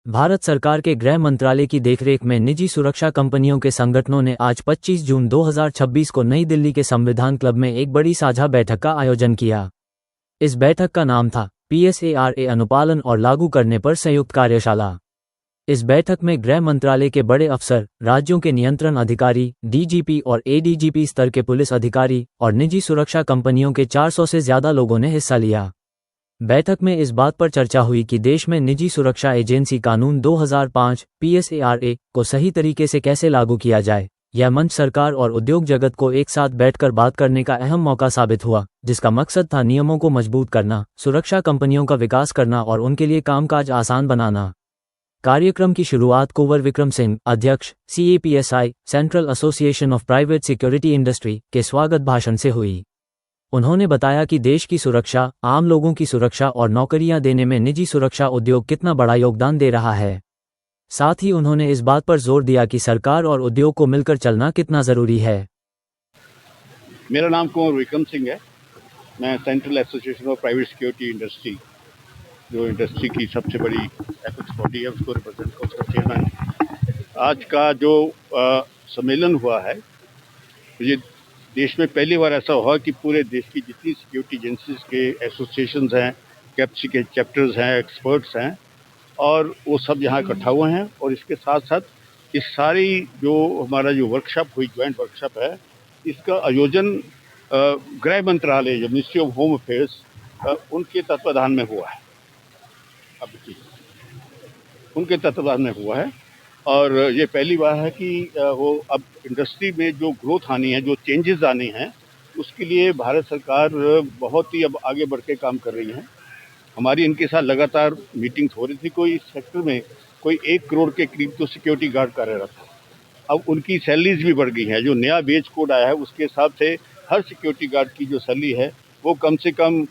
भारत सरकार के गृह मंत्रालय की देखरेख में निजी सुरक्षा कंपनियों के संगठनों ने आज 25 जून 2026 को नई दिल्ली के संविधान क्लब में एक बड़ी साझा बैठक का आयोजन किया। इस बैठक का नाम था PSARA अनुपालन और लागू करने पर संयुक्त कार्यशाला। इस बैठक में गृह मंत्रालय के बड़े अफसर, राज्यों के नियंत्रण अधिकारी, DGP और ADGP स्तर के पुलिस अधिकारी और निजी सुरक्षा कंपनियों के 400 से ज्यादा लोगों ने हिस्सा लिया। बैठक में इस बात पर चर्चा हुई कि देश में निजी सुरक्षा एजेंसी कानून 2005 PSARA को सही तरीके से कैसे लागू किया जाए। यह मंच सरकार और उद्योग जगत को एक साथ बैठकर बात करने का अहम मौका साबित हुआ, जिसका मकसद था नियमों को मजबूत करना, सुरक्षा कंपनियों का विकास करना और उनके लिए कामकाज आसान बनाना। कार्यक्रम की शुरुआत कुंवर विक्रम सिंह, अध्यक्ष CAPSI central association of private security industry के स्वागत भाषण से हुई। उन्होंने बताया कि देश की सुरक्षा, आम लोगों की सुरक्षा और नौकरियां देने में निजी सुरक्षा उद्योग कितना बड़ा योगदान दे रहा है। साथ ही उन्होंने इस बात पर जोर दिया कि सरकार और उद्योग को मिलकर चलना कितना जरूरी है। मेरा नाम कुंवर विक्रम सिंह है। मैं central association of private security industry, जो इंडस्ट्री की सबसे बड़ी एथिक्स बॉडी है, उसको रिप्रेजेंट कर उसका चेयरमैन। आज का जो सम्मेलन हुआ है, ये देश में पहली बार ऐसा हुआ कि पूरे देश की जितनी सिक्योरिटी एजेंसीज के एसोसिएशंस हैं, कैप्सी के चैप्टर्स हैं, एक्सपर्ट्स हैं, और वो सब यहाँ इकट्ठा हुए हैं। और इसके साथ साथ इस सारी जो हमारा जो वर्कशॉप हुई, ज्वाइंट वर्कशॉप है, इसका आयोजन गृह मंत्रालय, जो मिनिस्ट्री ऑफ होम अफेयर्स, उनके तत्वाधान में हुआ है। उनके तत्वाधान में हुआ है और ये पहली बार है कि वो अब इंडस्ट्री में जो ग्रोथ आनी है, जो चेंजेस आने हैं, उसके लिए भारत सरकार बहुत ही अब आगे बढ़ के काम कर रही है। हमारी इनके साथ लगातार मीटिंग्स हो रही थी। कोई इस सेक्टर में कोई 1 करोड़ के करीब तो सिक्योरिटी गार्ड कार्यरत है। अब उनकी सैलरीज भी बढ़ गई है। जो नया वेज कोड आया है, उसके हिसाब से हर सिक्योरिटी गार्ड की जो सैलरी है वो कम से कम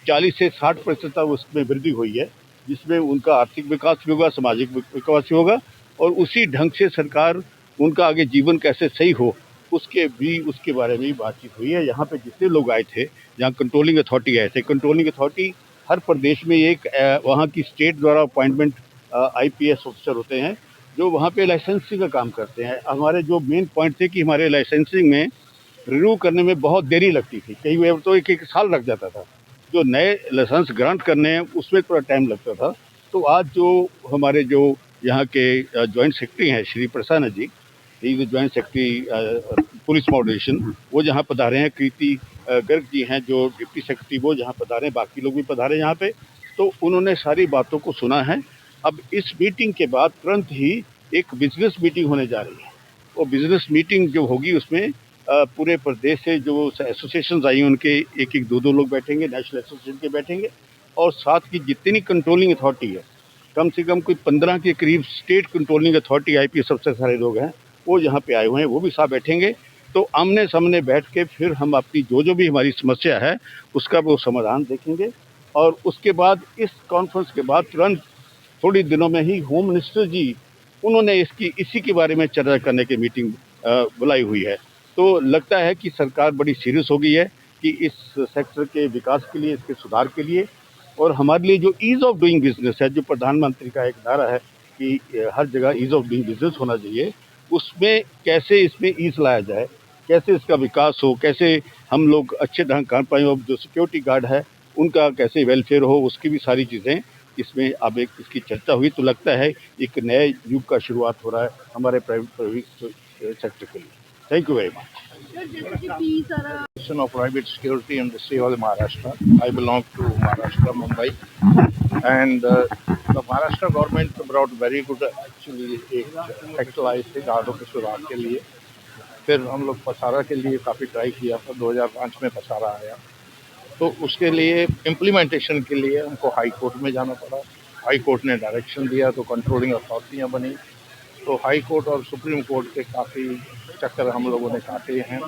40 से 60% तक उसमें वृद्धि हुई है, जिसमें उनका आर्थिक विकास भी होगा, सामाजिक विकास भी होगा, और उसी ढंग से सरकार उनका आगे जीवन कैसे सही हो उसके बारे में भी बातचीत हुई है। यहाँ पे जितने लोग आए थे, जहाँ कंट्रोलिंग अथॉरिटी आए थे, कंट्रोलिंग अथॉरिटी हर प्रदेश में एक वहाँ की स्टेट द्वारा अपॉइंटमेंट IPS ऑफिसर होते हैं, जो वहाँ पे लाइसेंसिंग का काम करते हैं। हमारे जो मेन पॉइंट थे कि हमारे लाइसेंसिंग में रिन्यू करने में बहुत देरी लगती थी, कई बार तो एक साल लग जाता था। जो नए लाइसेंस ग्रांट करने हैं उसमें थोड़ा टाइम लगता था। तो आज जो हमारे जो यहाँ के जॉइंट सेक्रेटरी हैं, श्री प्रसन्न जी, ये जॉइंट सेक्रेटरी पुलिस मॉडरेशन, वो जहाँ पधारे हैं, कृति गर्ग जी हैं जो डिप्टी सेक्रेटरी, वो जहाँ पधारे हैं, बाकी लोग भी पधारे यहाँ पे। तो उन्होंने सारी बातों को सुना है। अब इस मीटिंग के बाद तुरंत ही एक बिजनेस मीटिंग होने जा रही है। वो बिजनेस मीटिंग जो होगी उसमें पूरे प्रदेश से जो एसोसिएशन आई हैं उनके एक दो लोग बैठेंगे, नेशनल एसोसिएशन के बैठेंगे, और साथ की जितनी कंट्रोलिंग अथॉरिटी है, कम से कम कोई 15 के करीब स्टेट कंट्रोलिंग अथॉरिटी IPS सबसे सारे लोग हैं, वो यहाँ पे आए हुए हैं, वो भी साथ बैठेंगे। तो आमने सामने बैठ के फिर हम अपनी जो भी हमारी समस्या है उसका वो समाधान देखेंगे। और उसके बाद इस कॉन्फ्रेंस के बाद तुरंत थोड़ी दिनों में ही होम मिनिस्टर जी, उन्होंने इसी के बारे में चर्चा करने की मीटिंग बुलाई हुई है। तो लगता है कि सरकार बड़ी सीरियस हो गई है कि इस सेक्टर के विकास के लिए, इसके सुधार के लिए, और हमारे लिए जो ईज़ ऑफ डूइंग बिजनेस है, जो प्रधानमंत्री का एक नारा है कि हर जगह ईज़ ऑफ डूइंग बिजनेस होना चाहिए, उसमें कैसे इसमें ईज़ लाया जाए, कैसे इसका विकास हो, कैसे हम लोग अच्छे ढंग कर पाएँ, और जो सिक्योरिटी गार्ड है उनका कैसे वेलफेयर हो, उसकी भी सारी चीज़ें इसमें अब एक इसकी चर्चा हुई। तो लगता है एक नए युग का शुरुआत हो रहा है हमारे प्राइवेट सेक्टर के लिए। Thank you very much. Association of Private Security Industry of Maharashtra. I belong to Maharashtra, Mumbai, and the Maharashtra government brought very good actually एक एक्ट लाई थी गार्डों के सुधार के लिए। फिर हम लोग पसारा के लिए काफ़ी ट्राई किया था, 2005 में पसारा आया, तो उसके लिए इम्प्लीमेंटेशन के लिए हमको हाई कोर्ट में जाना पड़ा। हाई कोर्ट ने डायरेक्शन दिया तो कंट्रोलिंग अथॉरिटियाँ बनी। तो हाई कोर्ट और सुप्रीम कोर्ट के काफ़ी चक्कर हम लोगों ने काटे हैं,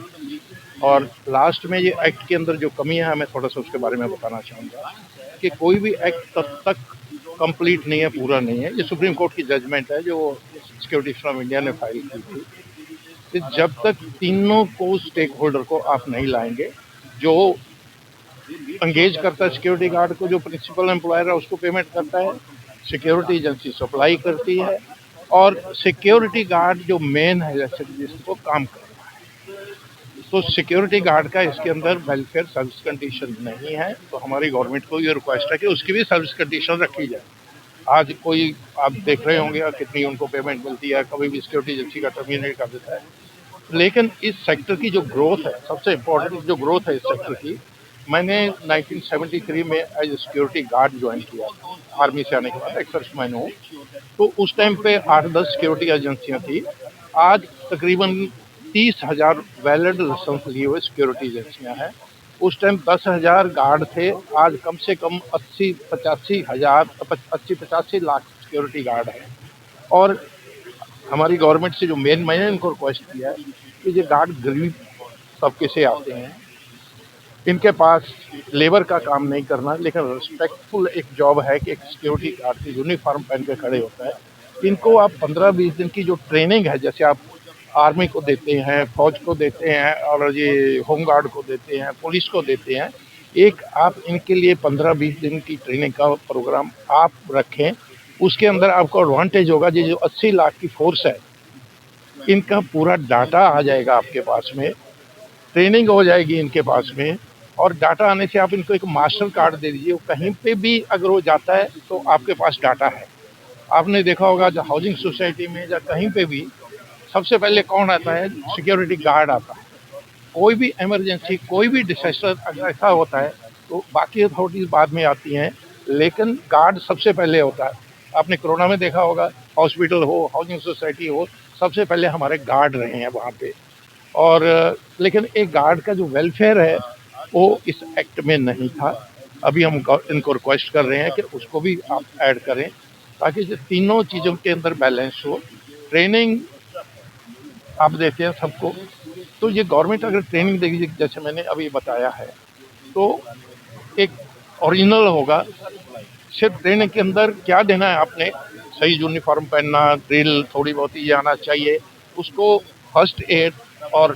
और लास्ट में ये एक्ट के अंदर जो कमियां हैं, मैं थोड़ा सा उसके बारे में बताना चाहूँगा कि कोई भी एक्ट तब तक कंप्लीट नहीं है, पूरा नहीं है। ये सुप्रीम कोर्ट की जजमेंट है जो सिक्योरिटी फ्रॉम इंडिया ने फाइल की थी कि जब तक तीनों को स्टेक होल्डर को आप नहीं लाएंगे, जो एंगेज करता है सिक्योरिटी गार्ड को, जो प्रिंसिपल एम्प्लॉयर है उसको पेमेंट करता है, सिक्योरिटी एजेंसी सप्लाई करती है, और सिक्योरिटी गार्ड जो मेन है जैसे जिसको काम कर, तो सिक्योरिटी गार्ड का इसके अंदर वेलफेयर सर्विस कंडीशन नहीं है। तो हमारी गवर्नमेंट को ये रिक्वेस्ट है कि उसकी भी सर्विस कंडीशन रखी जाए। आज कोई आप देख रहे होंगे कितनी उनको पेमेंट मिलती है, कभी भी सिक्योरिटी एजेंसी का टर्मिनेट कर देता है। लेकिन इस सेक्टर की जो ग्रोथ है, सबसे इम्पोर्टेंट जो ग्रोथ है इस सेक्टर की, मैंने 1973 में as a security guard join किया, आर्मी से आने के बाद एक सर्विसमैन हूँ। तो उस टाइम पे 8-10 सिक्योरिटी एजेंसियाँ थी। आज तकरीबन 30,000 वैलिड लाइसेंस लिए हुए सिक्योरिटी एजेंसियाँ हैं। उस टाइम 10,000 गार्ड थे, आज कम से कम 80-85 लाख सिक्योरिटी गार्ड हैं। और हमारी गवर्नमेंट से जो मैंने इनको रिक्वेस्ट किया है कि ये गार्ड गरीब तबके से आते हैं, इनके पास लेबर का काम नहीं करना, लेकिन रिस्पेक्टफुल एक जॉब है कि एक सिक्योरिटी गार्ड की यूनिफॉर्म पहन के खड़े होता है। इनको आप 15-20 दिन की जो ट्रेनिंग है, जैसे आप आर्मी को देते हैं, फौज को देते हैं, और ये होम गार्ड को देते हैं, पुलिस को देते हैं, एक आप इनके लिए 15-20 दिन की ट्रेनिंग का प्रोग्राम आप रखें। उसके अंदर आपको एडवांटेज होगा, ये जो 80 लाख की फोर्स है, इनका पूरा डाटा आ जाएगा आपके पास में, ट्रेनिंग हो जाएगी इनके पास में, और डाटा आने से आप इनको एक मास्टर कार्ड दे दीजिए। कहीं पे भी अगर वो जाता है तो आपके पास डाटा है। आपने देखा होगा जो हाउसिंग सोसाइटी में या कहीं पे भी सबसे पहले कौन आता है? सिक्योरिटी गार्ड आता है। कोई भी इमरजेंसी, कोई भी डिसास्टर अगर ऐसा होता है तो बाकी अथॉरिटीज बाद में आती हैं, लेकिन गार्ड सबसे पहले होता है। आपने कोरोना में देखा होगा, हॉस्पिटल हो, हाउसिंग सोसाइटी हो, सबसे पहले हमारे गार्ड रहे हैं वहाँ पे। और लेकिन एक गार्ड का जो वेलफेयर है वो इस एक्ट में नहीं था। अभी हम इनको रिक्वेस्ट कर रहे हैं कि उसको भी आप ऐड करें, ताकि ये तीनों चीज़ों के अंदर बैलेंस हो। ट्रेनिंग आप देते हैं सबको, तो ये गवर्नमेंट अगर ट्रेनिंग देगी जैसे मैंने अभी बताया है, तो एक ओरिजिनल होगा। सिर्फ ट्रेनिंग के अंदर क्या देना है आपने? सही यूनिफॉर्म पहनना, ड्रिल थोड़ी बहुत ही आना चाहिए उसको, फर्स्ट एड और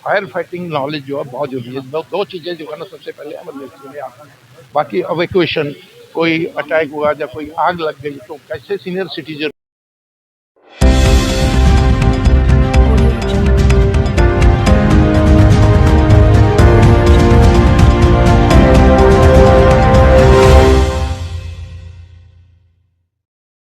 फायर फाइटिंग नॉलेज जो है बहुत जरूरी है। दो चीज़ें जो है ना सबसे पहले इमरजेंसी में आता है। बाकी इवैक्यूएशन, कोई अटैक हुआ या कोई आग लग गई तो कैसे सीनियर सिटीजन